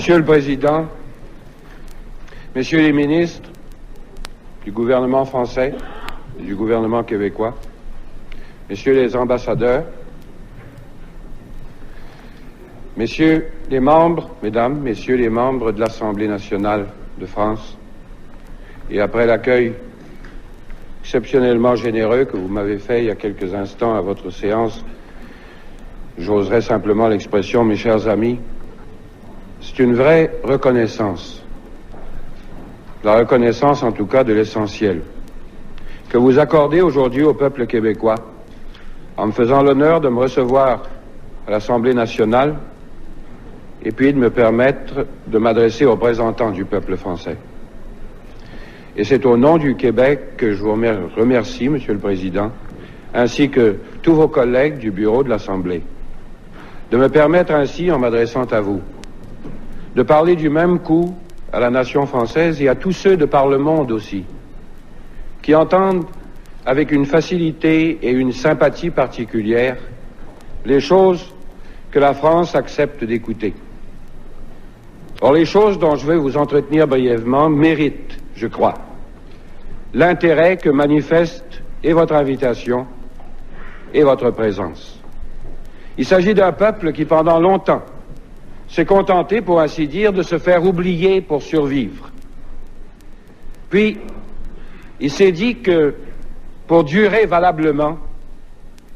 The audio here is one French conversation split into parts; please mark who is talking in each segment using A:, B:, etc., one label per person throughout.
A: Monsieur le Président, Messieurs les ministres du gouvernement français et du gouvernement québécois, Messieurs les ambassadeurs, Messieurs les membres, Mesdames, Messieurs les membres de l'Assemblée nationale de France, et après l'accueil exceptionnellement généreux que vous m'avez fait il y a quelques instants à votre séance, j'oserais simplement l'expression, mes chers amis, c'est une vraie reconnaissance, la reconnaissance en tout cas de l'essentiel, que vous accordez aujourd'hui au peuple québécois en me faisant l'honneur de me recevoir à l'Assemblée nationale et puis de me permettre de m'adresser aux représentants du peuple français. Et c'est au nom du Québec que je vous remercie, Monsieur le Président, ainsi que tous vos collègues du bureau de l'Assemblée, de me permettre ainsi, en m'adressant à vous, de parler du même coup à la nation française et à tous ceux de par le monde aussi, qui entendent avec une facilité et une sympathie particulière les choses que la France accepte d'écouter. Or, les choses dont je vais vous entretenir brièvement méritent, je crois, l'intérêt que manifeste et votre invitation et votre présence. Il s'agit d'un peuple qui, pendant longtemps, s'est contenté, pour ainsi dire, de se faire oublier pour survivre. Puis, il s'est dit que, pour durer valablement,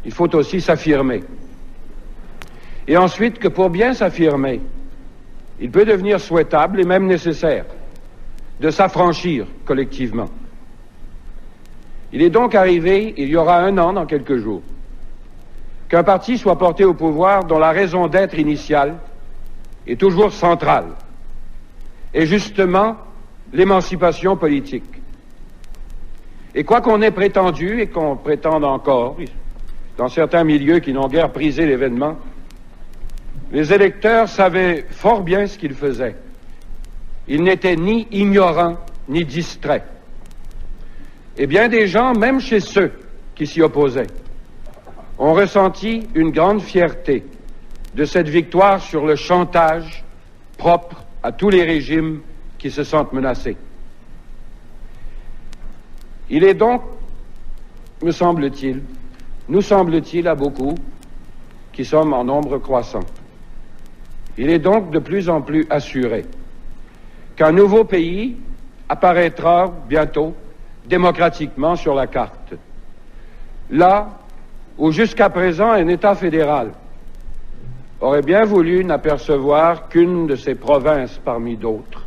A: il faut aussi s'affirmer. Et ensuite, que pour bien s'affirmer, il peut devenir souhaitable et même nécessaire de s'affranchir collectivement. Il est donc arrivé, il y aura 1 an dans quelques jours, qu'un parti soit porté au pouvoir dont la raison d'être initiale est toujours centrale, et justement l'émancipation politique. Et quoi qu'on ait prétendu et qu'on prétende encore, dans certains milieux qui n'ont guère prisé l'événement, les électeurs savaient fort bien ce qu'ils faisaient. Ils n'étaient ni ignorants ni distraits. Et bien des gens, même chez ceux qui s'y opposaient, ont ressenti une grande fierté de cette victoire sur le chantage propre à tous les régimes qui se sentent menacés. Il est donc, nous semble-t-il à beaucoup, qui sommes en nombre croissant, il est donc de plus en plus assuré qu'un nouveau pays apparaîtra bientôt démocratiquement sur la carte. Là où jusqu'à présent un État fédéral aurait bien voulu n'apercevoir qu'une de ses provinces parmi d'autres.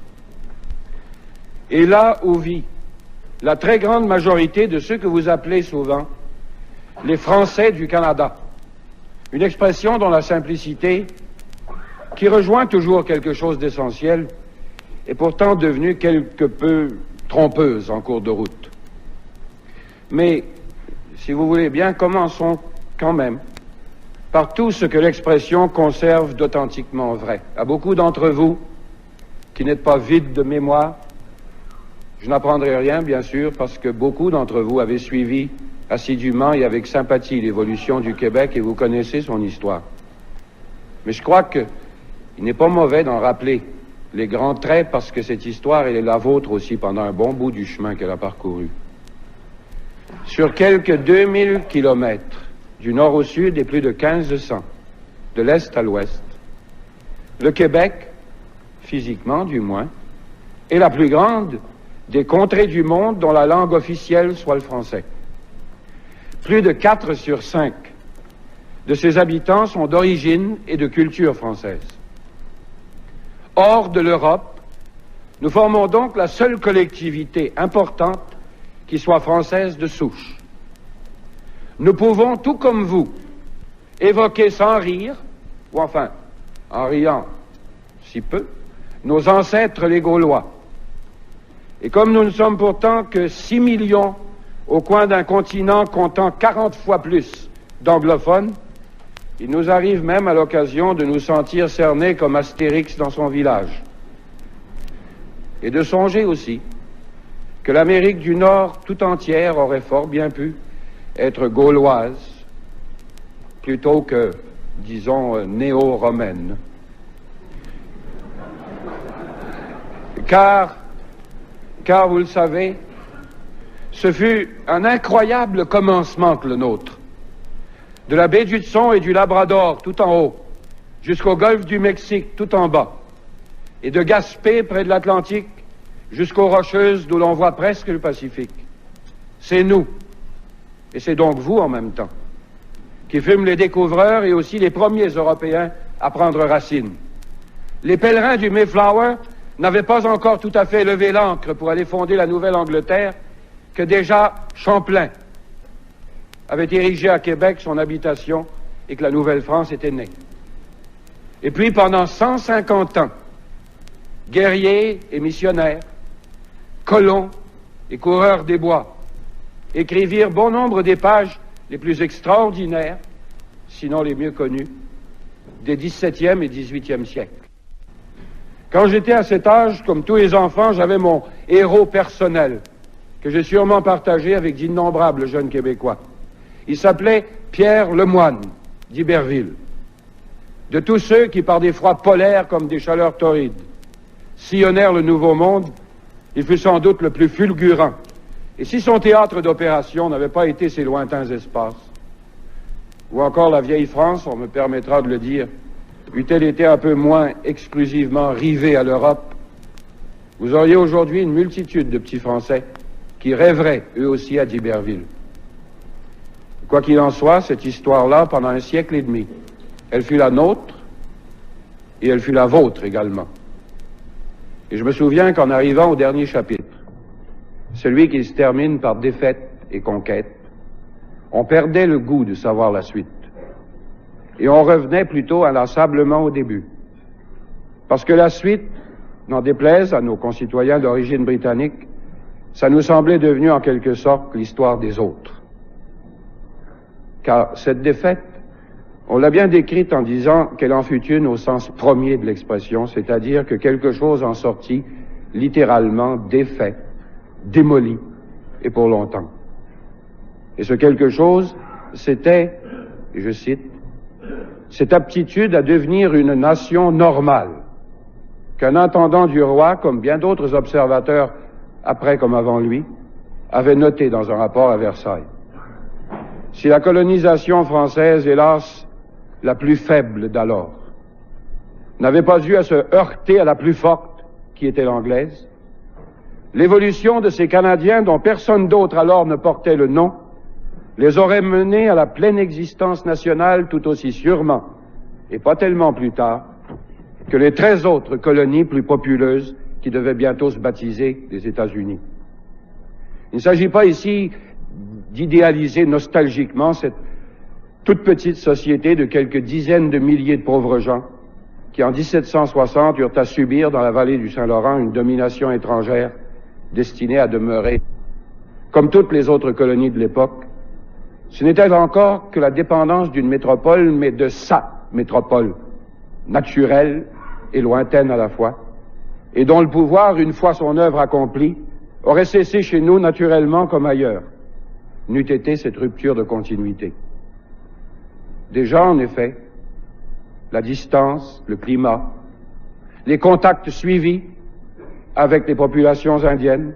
A: Et là où vit la très grande majorité de ceux que vous appelez souvent les Français du Canada, une expression dont la simplicité, qui rejoint toujours quelque chose d'essentiel, est pourtant devenue quelque peu trompeuse en cours de route. Mais, si vous voulez bien, commençons quand même par tout ce que l'expression conserve d'authentiquement vrai. À beaucoup d'entre vous, qui n'êtes pas vides de mémoire, je n'apprendrai rien, bien sûr, parce que beaucoup d'entre vous avaient suivi assidûment et avec sympathie l'évolution du Québec et vous connaissez son histoire. Mais je crois qu'il n'est pas mauvais d'en rappeler les grands traits parce que cette histoire, elle est la vôtre aussi pendant un bon bout du chemin qu'elle a parcouru. Sur quelques 2000 kilomètres, du nord au sud et plus de 1500, de l'est à l'ouest, le Québec, physiquement du moins, est la plus grande des contrées du monde dont la langue officielle soit le français. Plus de 4 sur 5 de ses habitants sont d'origine et de culture française. Hors de l'Europe, nous formons donc la seule collectivité importante qui soit française de souche. Nous pouvons, tout comme vous, évoquer sans rire, ou enfin, en riant si peu, nos ancêtres les Gaulois. Et comme nous ne sommes pourtant que 6 millions au coin d'un continent comptant 40 fois plus d'anglophones, il nous arrive même à l'occasion de nous sentir cernés comme Astérix dans son village. Et de songer aussi que l'Amérique du Nord tout entière aurait fort bien pu être gauloise plutôt que, disons, néo-romaine. car vous le savez, ce fut un incroyable commencement que le nôtre. De la baie d'Hudson et du Labrador tout en haut, jusqu'au golfe du Mexique tout en bas, et de Gaspé près de l'Atlantique, jusqu'aux Rocheuses d'où l'on voit presque le Pacifique. C'est nous, et c'est donc vous en même temps, qui fûmes les découvreurs et aussi les premiers Européens à prendre racine. Les pèlerins du Mayflower n'avaient pas encore tout à fait levé l'ancre pour aller fonder la Nouvelle-Angleterre que déjà Champlain avait érigé à Québec son habitation et que la Nouvelle-France était née. Et puis pendant 150 ans, guerriers et missionnaires, colons et coureurs des bois écrivirent bon nombre des pages les plus extraordinaires, sinon les mieux connues, des XVIIe et XVIIIe siècles. Quand j'étais à cet âge, comme tous les enfants, j'avais mon héros personnel, que j'ai sûrement partagé avec d'innombrables jeunes Québécois. Il s'appelait Pierre Lemoine d'Iberville. De tous ceux qui, par des froids polaires comme des chaleurs torrides, sillonnèrent le Nouveau Monde, il fut sans doute le plus fulgurant. Et si son théâtre d'opération n'avait pas été ces lointains espaces, ou encore la vieille France, on me permettra de le dire, eût-elle été un peu moins exclusivement rivée à l'Europe, vous auriez aujourd'hui une multitude de petits Français qui rêveraient eux aussi à d'Iberville. Quoi qu'il en soit, cette histoire-là, pendant un siècle et demi, elle fut la nôtre et elle fut la vôtre également. Et je me souviens qu'en arrivant au dernier chapitre, celui qui se termine par défaite et conquête, on perdait le goût de savoir la suite. Et on revenait plutôt inlassablement au début. Parce que la suite, n'en déplaise à nos concitoyens d'origine britannique, ça nous semblait devenu en quelque sorte l'histoire des autres. Car cette défaite, on l'a bien décrite en disant qu'elle en fut une au sens premier de l'expression, c'est-à-dire que quelque chose en sortit littéralement défait, démoli, et pour longtemps. Et ce quelque chose, c'était, et je cite, cette aptitude à devenir une nation normale, qu'un intendant du roi, comme bien d'autres observateurs, après comme avant lui, avait noté dans un rapport à Versailles. Si la colonisation française, hélas, la plus faible d'alors, n'avait pas eu à se heurter à la plus forte, qui était l'anglaise, l'évolution de ces Canadiens, dont personne d'autre alors ne portait le nom, les aurait menés à la pleine existence nationale tout aussi sûrement, et pas tellement plus tard, que les 13 autres colonies plus populeuses qui devaient bientôt se baptiser les États-Unis. Il ne s'agit pas ici d'idéaliser nostalgiquement cette toute petite société de quelques dizaines de milliers de pauvres gens qui, en 1760, eurent à subir dans la vallée du Saint-Laurent une domination étrangère destinée à demeurer, comme toutes les autres colonies de l'époque. Ce n'était encore que la dépendance d'une métropole, mais de sa métropole, naturelle et lointaine à la fois, et dont le pouvoir, une fois son œuvre accomplie, aurait cessé chez nous naturellement comme ailleurs, n'eût été cette rupture de continuité. Déjà, en effet, la distance, le climat, les contacts suivis avec les populations indiennes,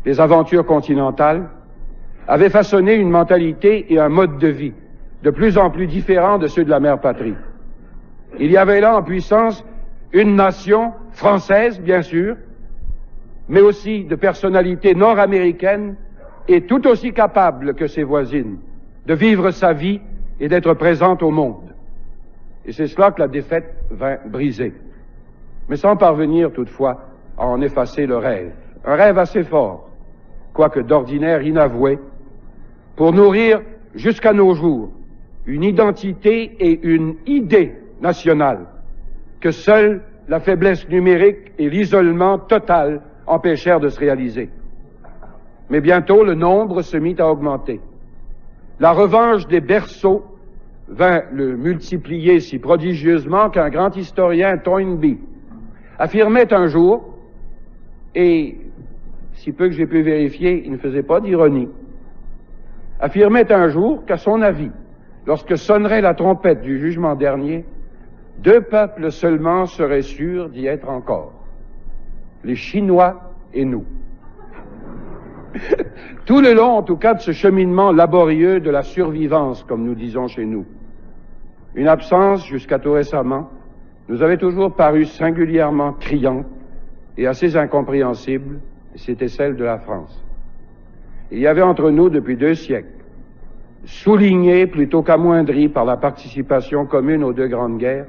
A: les aventures continentales, avaient façonné une mentalité et un mode de vie de plus en plus différents de ceux de la mère patrie. Il y avait là en puissance une nation française, bien sûr, mais aussi de personnalités nord-américaines et tout aussi capables que ses voisines de vivre sa vie et d'être présente au monde. Et c'est cela que la défaite vint briser, mais sans parvenir toutefois à en effacer le rêve. Un rêve assez fort, quoique d'ordinaire inavoué, pour nourrir jusqu'à nos jours une identité et une idée nationale que seule la faiblesse numérique et l'isolement total empêchèrent de se réaliser. Mais bientôt, le nombre se mit à augmenter. La revanche des berceaux vint le multiplier si prodigieusement qu'un grand historien, Toynbee, affirmait un jour, et si peu que j'ai pu vérifier, il ne faisait pas d'ironie, affirmait un jour qu'à son avis, lorsque sonnerait la trompette du jugement dernier, 2 peuples seulement seraient sûrs d'y être encore, les Chinois et nous. Tout le long, en tout cas, de ce cheminement laborieux de la survivance, comme nous disons chez nous, une absence, jusqu'à tout récemment, nous avait toujours paru singulièrement criante et assez incompréhensible, et c'était celle de la France. Il y avait entre nous, depuis 2 siècles, souligné plutôt qu'amoindri par la participation commune aux 2 grandes guerres,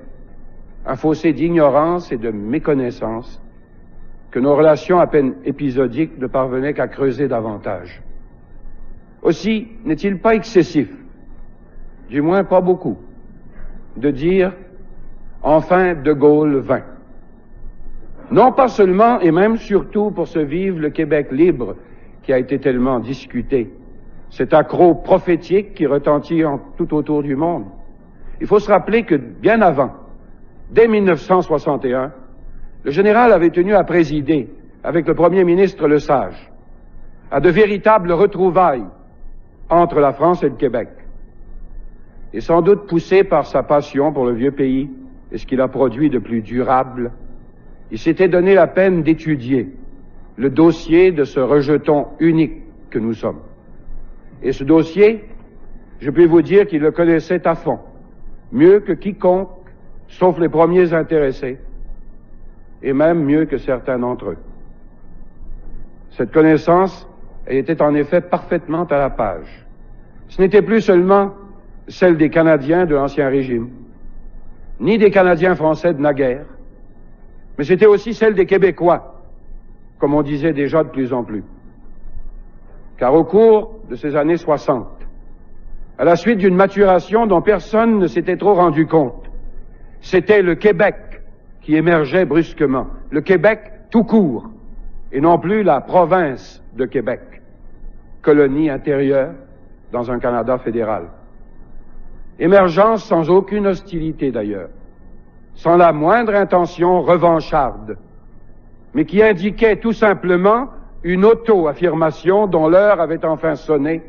A: un fossé d'ignorance et de méconnaissance que nos relations à peine épisodiques ne parvenaient qu'à creuser davantage. Aussi, n'est-il pas excessif, du moins pas beaucoup, de dire « enfin De Gaulle vint ». Non pas seulement et même surtout pour ce vive le Québec libre qui a été tellement discuté, cet accroc prophétique qui retentit tout autour du monde. Il faut se rappeler que bien avant, dès 1961, le général avait tenu à présider, avec le premier ministre Lesage, à de véritables retrouvailles entre la France et le Québec. Et sans doute poussé par sa passion pour le vieux pays et ce qu'il a produit de plus durable, il s'était donné la peine d'étudier le dossier de ce rejeton unique que nous sommes. Et ce dossier, je peux vous dire qu'il le connaissait à fond, mieux que quiconque, sauf les premiers intéressés, et même mieux que certains d'entre eux. Cette connaissance, elle était en effet parfaitement à la page. Ce n'était plus seulement celle des Canadiens de l'Ancien Régime, ni des Canadiens français de naguère, mais c'était aussi celle des Québécois, comme on disait déjà de plus en plus. Car au cours de ces années 60, à la suite d'une maturation dont personne ne s'était trop rendu compte, c'était le Québec qui émergeait brusquement, le Québec tout court, et non plus la province de Québec, colonie intérieure dans un Canada fédéral. Émergence sans aucune hostilité d'ailleurs, sans la moindre intention revancharde, mais qui indiquait tout simplement une auto-affirmation dont l'heure avait enfin sonné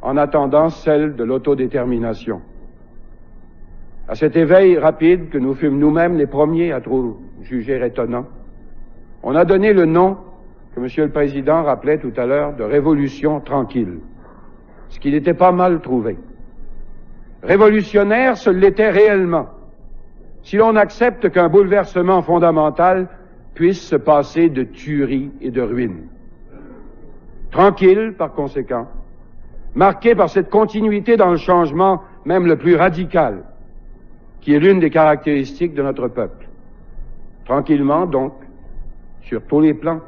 A: en attendant celle de l'autodétermination. À cet éveil rapide que nous fûmes nous-mêmes les premiers à juger étonnant, on a donné le nom que M. le Président rappelait tout à l'heure de révolution tranquille, ce qui n'était pas mal trouvé. Révolutionnaire, ce l'était réellement, si l'on accepte qu'un bouleversement fondamental puisse se passer de tuerie et de ruine. Tranquille, par conséquent, marqué par cette continuité dans le changement, même le plus radical, qui est l'une des caractéristiques de notre peuple. Tranquillement, donc, sur tous les plans,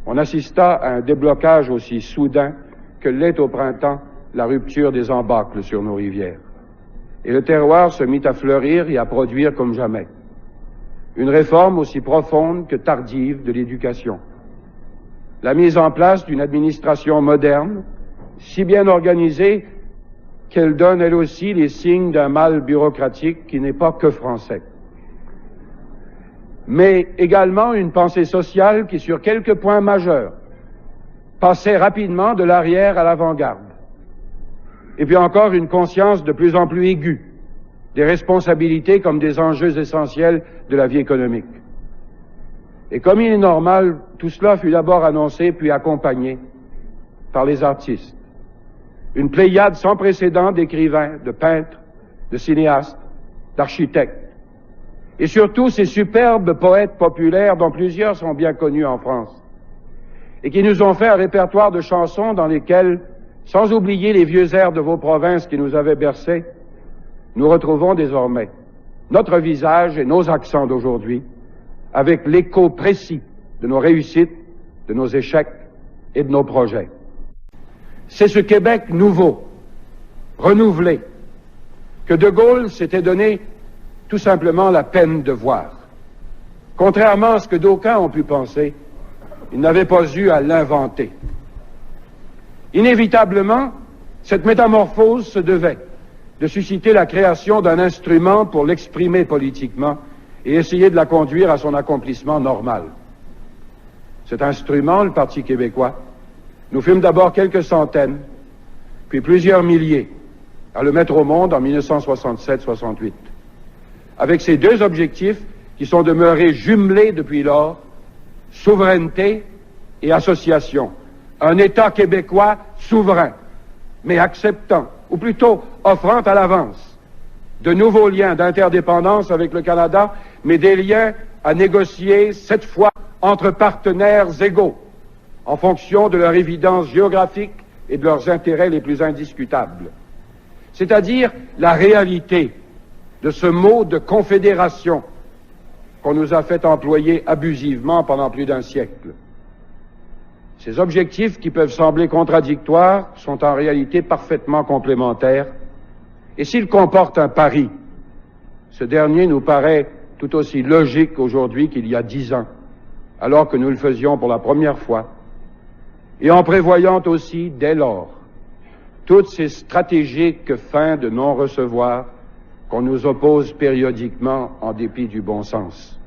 A: on assista à un déblocage aussi soudain que l'est au printemps la rupture des embâcles sur nos rivières. Et le terroir se mit à fleurir et à produire comme jamais. Une réforme aussi profonde que tardive de l'éducation. La mise en place d'une administration moderne, si bien organisée qu'elle donne elle aussi les signes d'un mal bureaucratique qui n'est pas que français. Mais également une pensée sociale qui, sur quelques points majeurs, passait rapidement de l'arrière à l'avant-garde. Et puis encore une conscience de plus en plus aiguë des responsabilités comme des enjeux essentiels de la vie économique. Et comme il est normal, tout cela fut d'abord annoncé puis accompagné par les artistes. Une pléiade sans précédent d'écrivains, de peintres, de cinéastes, d'architectes. Et surtout ces superbes poètes populaires dont plusieurs sont bien connus en France et qui nous ont fait un répertoire de chansons dans lesquelles, sans oublier les vieux airs de vos provinces qui nous avaient bercés, nous retrouvons désormais notre visage et nos accents d'aujourd'hui avec l'écho précis de nos réussites, de nos échecs et de nos projets. C'est ce Québec nouveau, renouvelé, que De Gaulle s'était donné tout simplement la peine de voir. Contrairement à ce que d'aucuns ont pu penser, il n'avait pas eu à l'inventer. Inévitablement, cette métamorphose se devait de susciter la création d'un instrument pour l'exprimer politiquement et essayer de la conduire à son accomplissement normal. Cet instrument, le Parti québécois, nous fûmes d'abord quelques centaines, puis plusieurs milliers, à le mettre au monde en 1967-68. Avec ces deux objectifs qui sont demeurés jumelés depuis lors souveraineté et association. Un État québécois souverain, mais acceptant, ou plutôt offrant à l'avance, de nouveaux liens d'interdépendance avec le Canada, mais des liens à négocier, cette fois, entre partenaires égaux, en fonction de leur évidence géographique et de leurs intérêts les plus indiscutables. C'est-à-dire la réalité de ce mot de confédération qu'on nous a fait employer abusivement pendant plus d'un siècle. Ces objectifs qui peuvent sembler contradictoires sont en réalité parfaitement complémentaires, et s'ils comportent un pari, ce dernier nous paraît tout aussi logique aujourd'hui qu'il y a 10 ans, alors que nous le faisions pour la première fois, et en prévoyant aussi, dès lors, toutes ces stratégiques fins de non-recevoir qu'on nous oppose périodiquement en dépit du bon sens.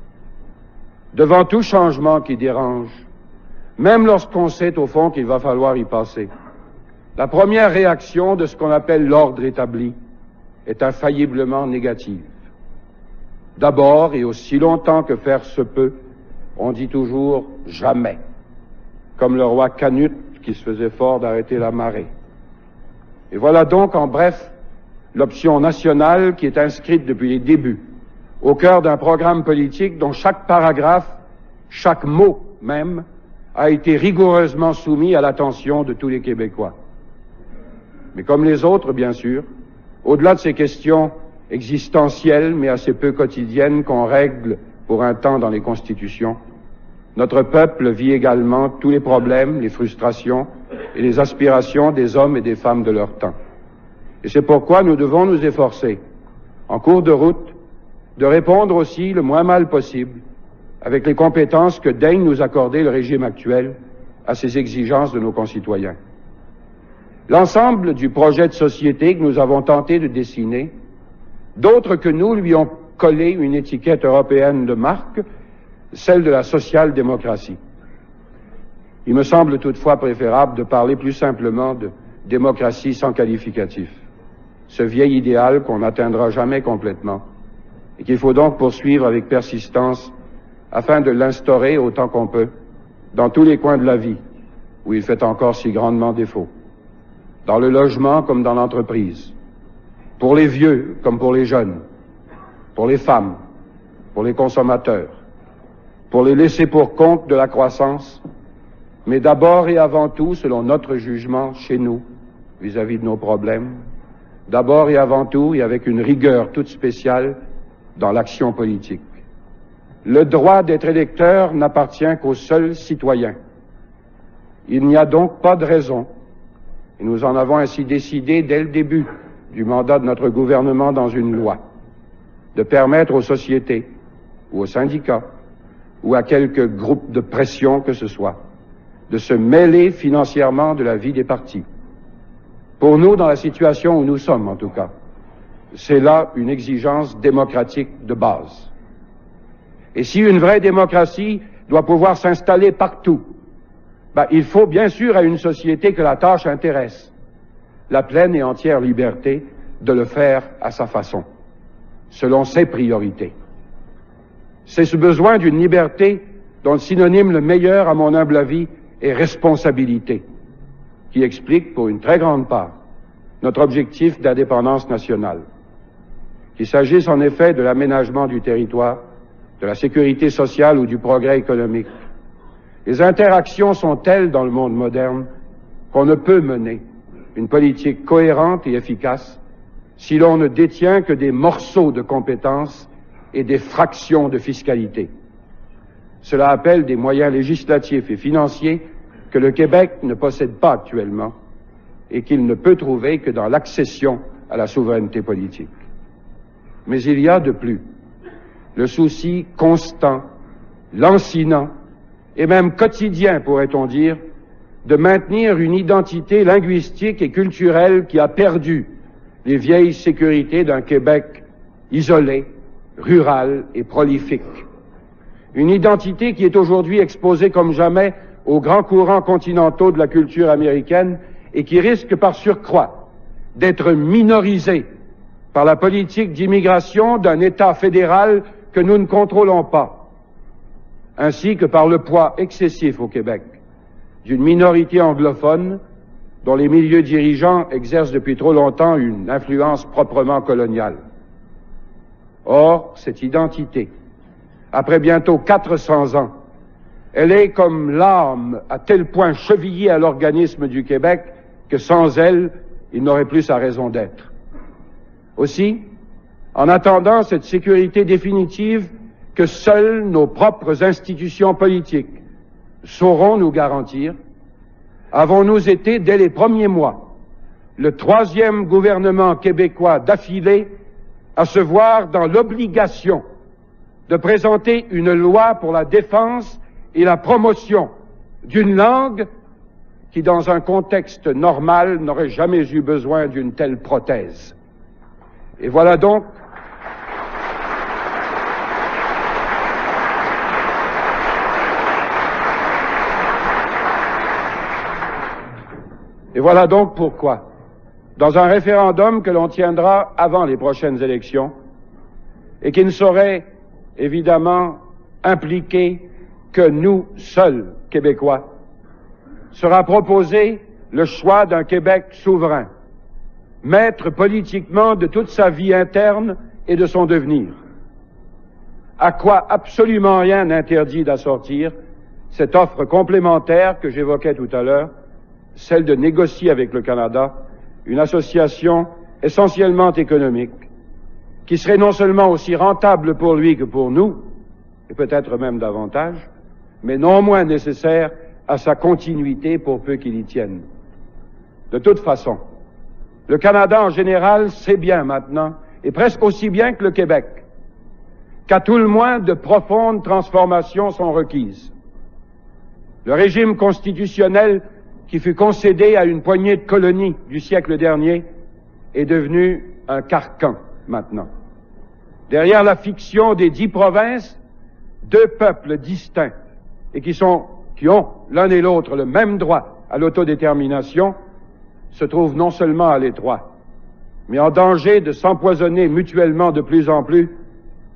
A: Devant tout changement qui dérange, même lorsqu'on sait au fond qu'il va falloir y passer, la première réaction de ce qu'on appelle l'ordre établi est infailliblement négative. D'abord, et aussi longtemps que faire se peut, on dit toujours « jamais », comme le roi Canute qui se faisait fort d'arrêter la marée. Et voilà donc, en bref, l'option nationale qui est inscrite depuis les débuts, au cœur d'un programme politique dont chaque paragraphe, chaque mot même, a été rigoureusement soumis à l'attention de tous les Québécois. Mais comme les autres, bien sûr, au-delà de ces questions existentielles, mais assez peu quotidiennes qu'on règle pour un temps dans les constitutions, notre peuple vit également tous les problèmes, les frustrations et les aspirations des hommes et des femmes de leur temps. Et c'est pourquoi nous devons nous efforcer, en cours de route, de répondre aussi le moins mal possible, avec les compétences que daigne nous accorder le régime actuel, à ces exigences de nos concitoyens. L'ensemble du projet de société que nous avons tenté de dessiner, d'autres que nous lui ont collé une étiquette européenne de marque, celle de la social-démocratie. Il me semble toutefois préférable de parler plus simplement de démocratie sans qualificatif, ce vieil idéal qu'on n'atteindra jamais complètement et qu'il faut donc poursuivre avec persistance afin de l'instaurer autant qu'on peut dans tous les coins de la vie où il fait encore si grandement défaut, dans le logement comme dans l'entreprise, pour les vieux comme pour les jeunes, pour les femmes, pour les consommateurs, pour les laisser pour compte de la croissance, mais d'abord et avant tout, selon notre jugement chez nous, vis-à-vis de nos problèmes, d'abord et avant tout, et avec une rigueur toute spéciale, dans l'action politique. Le droit d'être électeur n'appartient qu'aux seuls citoyens. Il n'y a donc pas de raison, et nous en avons ainsi décidé dès le début du mandat de notre gouvernement dans une loi, de permettre aux sociétés, ou aux syndicats, ou à quelques groupes de pression que ce soit, de se mêler financièrement de la vie des partis. Pour nous, dans la situation où nous sommes en tout cas, c'est là une exigence démocratique de base. Et si une vraie démocratie doit pouvoir s'installer partout, il faut bien sûr à une société que la tâche intéresse, la pleine et entière liberté de le faire à sa façon, selon ses priorités. C'est ce besoin d'une liberté dont le synonyme le meilleur, à mon humble avis, est responsabilité, qui explique pour une très grande part notre objectif d'indépendance nationale. Qu'il s'agisse en effet de l'aménagement du territoire, de la sécurité sociale ou du progrès économique. Les interactions sont telles dans le monde moderne qu'on ne peut mener une politique cohérente et efficace si l'on ne détient que des morceaux de compétences et des fractions de fiscalité. Cela appelle des moyens législatifs et financiers que le Québec ne possède pas actuellement et qu'il ne peut trouver que dans l'accession à la souveraineté politique. Mais il y a de plus le souci constant, lancinant et même quotidien, pourrait-on dire, de maintenir une identité linguistique et culturelle qui a perdu les vieilles sécurités d'un Québec isolé, rural et prolifique. Une identité qui est aujourd'hui exposée comme jamais aux grands courants continentaux de la culture américaine et qui risque par surcroît d'être minorisée par la politique d'immigration d'un État fédéral que nous ne contrôlons pas. ainsi que par le poids excessif au Québec d'une minorité anglophone dont les milieux dirigeants exercent depuis trop longtemps une influence proprement coloniale. Or, cette identité, après bientôt 400 ans, elle est comme l'âme à tel point chevillée à l'organisme du Québec que sans elle, il n'aurait plus sa raison d'être. Aussi, en attendant cette sécurité définitive que seules nos propres institutions politiques sauront nous garantir, avons-nous été, dès les premiers mois, le 3e gouvernement québécois d'affilée à se voir dans l'obligation de présenter une loi pour la défense et la promotion d'une langue qui, dans un contexte normal, n'aurait jamais eu besoin d'une telle prothèse. Et voilà donc pourquoi, dans un référendum que l'on tiendra avant les prochaines élections, et qui ne saurait évidemment impliquer que nous seuls, Québécois, sera proposé le choix d'un Québec souverain, maître politiquement de toute sa vie interne et de son devenir, à quoi absolument rien n'interdit d'assortir cette offre complémentaire que j'évoquais tout à l'heure, celle de négocier avec le Canada une association essentiellement économique, qui serait non seulement aussi rentable pour lui que pour nous, et peut-être même davantage, mais non moins nécessaire à sa continuité pour peu qu'il y tienne. De toute façon, le Canada en général sait bien maintenant, et presque aussi bien que le Québec, qu'à tout le moins de profondes transformations sont requises. Le régime constitutionnel qui fut concédé à une poignée de colonies du siècle dernier est devenu un carcan maintenant. Derrière la fiction des 10 provinces, 2 peuples distincts et qui ont l'un et l'autre le même droit à l'autodétermination, se trouvent non seulement à l'étroit, mais en danger de s'empoisonner mutuellement de plus en plus,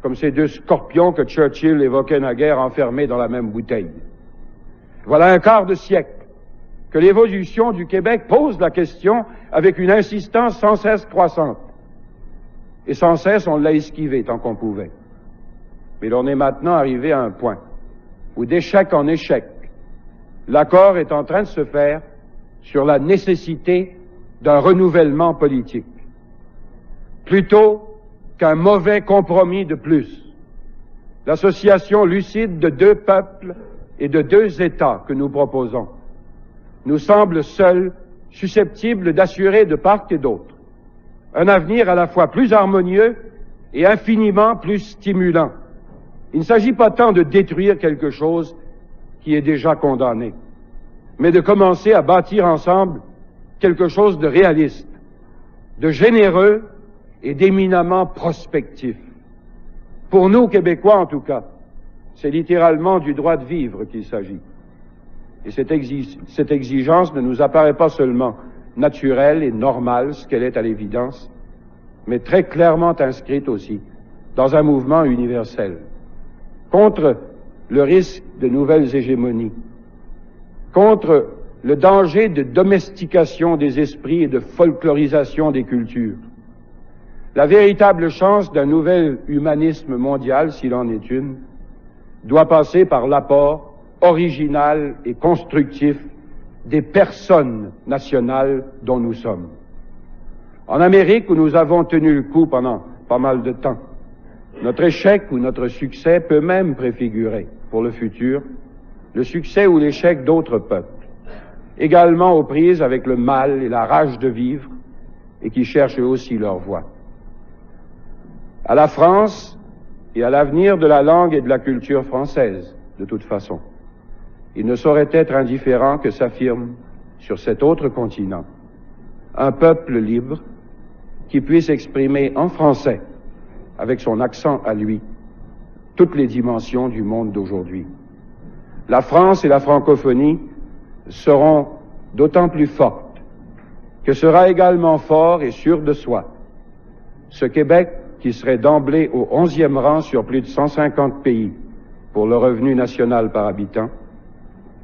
A: comme ces 2 scorpions que Churchill évoquait naguère enfermés dans la même bouteille. Voilà un quart de siècle que l'évolution du Québec pose la question avec une insistance sans cesse croissante. Et sans cesse, on l'a esquivé tant qu'on pouvait. Mais l'on est maintenant arrivé à un point où, d'échec en échec, l'accord est en train de se faire sur la nécessité d'un renouvellement politique, plutôt qu'un mauvais compromis de plus. L'association lucide de 2 peuples et de 2 États que nous proposons nous semble seule susceptible d'assurer de part et d'autre un avenir à la fois plus harmonieux et infiniment plus stimulant. Il ne s'agit pas tant de détruire quelque chose qui est déjà condamné, mais de commencer à bâtir ensemble quelque chose de réaliste, de généreux et d'éminemment prospectif. Pour nous, Québécois en tout cas, c'est littéralement du droit de vivre qu'il s'agit. Et cette exigence ne nous apparaît pas seulement naturelle et normale, ce qu'elle est à l'évidence, mais très clairement inscrite aussi dans un mouvement universel, contre le risque de nouvelles hégémonies, contre le danger de domestication des esprits et de folklorisation des cultures. La véritable chance d'un nouvel humanisme mondial, s'il en est une, doit passer par l'apport original et constructif des personnes nationales dont nous sommes. En Amérique, où nous avons tenu le coup pendant pas mal de temps, notre échec ou notre succès peut même préfigurer, pour le futur, le succès ou l'échec d'autres peuples, également aux prises avec le mal et la rage de vivre, et qui cherchent eux aussi leur voie. À la France et à l'avenir de la langue et de la culture française, de toute façon, il ne saurait être indifférent que s'affirme sur cet autre continent un peuple libre qui puisse exprimer en français, avec son accent à lui, toutes les dimensions du monde d'aujourd'hui. La France et la francophonie seront d'autant plus fortes que sera également fort et sûr de soi ce Québec qui serait d'emblée au 11e rang sur plus de 150 pays pour le revenu national par habitant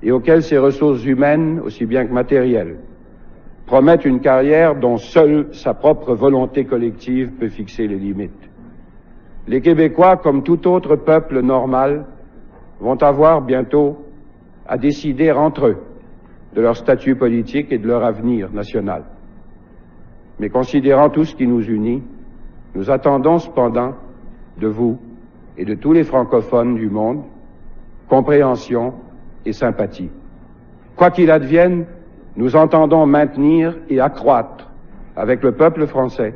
A: et auquel ses ressources humaines, aussi bien que matérielles, promettent une carrière dont seule sa propre volonté collective peut fixer les limites. Les Québécois, comme tout autre peuple normal, vont avoir bientôt à décider entre eux de leur statut politique et de leur avenir national. Mais considérant tout ce qui nous unit, nous attendons cependant de vous et de tous les francophones du monde compréhension et sympathie. Quoi qu'il advienne, nous entendons maintenir et accroître avec le peuple français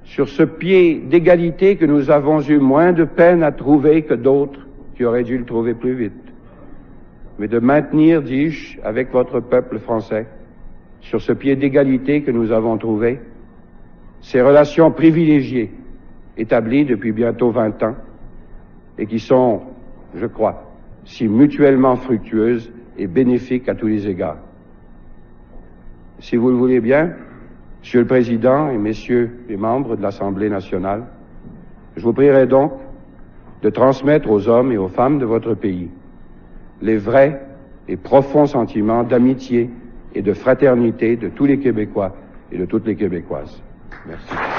A: sur ce pied d'égalité que nous avons eu moins de peine à trouver que d'autres qui auraient dû le trouver plus vite. Mais de maintenir, dis-je, avec votre peuple français, sur ce pied d'égalité que nous avons trouvé, ces relations privilégiées établies depuis bientôt 20 ans et qui sont, je crois, si mutuellement fructueuses et bénéfiques à tous les égards. Si vous le voulez bien, Monsieur le Président et Messieurs les membres de l'Assemblée nationale, je vous prierai donc de transmettre aux hommes et aux femmes de votre pays les vrais et profonds sentiments d'amitié et de fraternité de tous les Québécois et de toutes les Québécoises. Merci.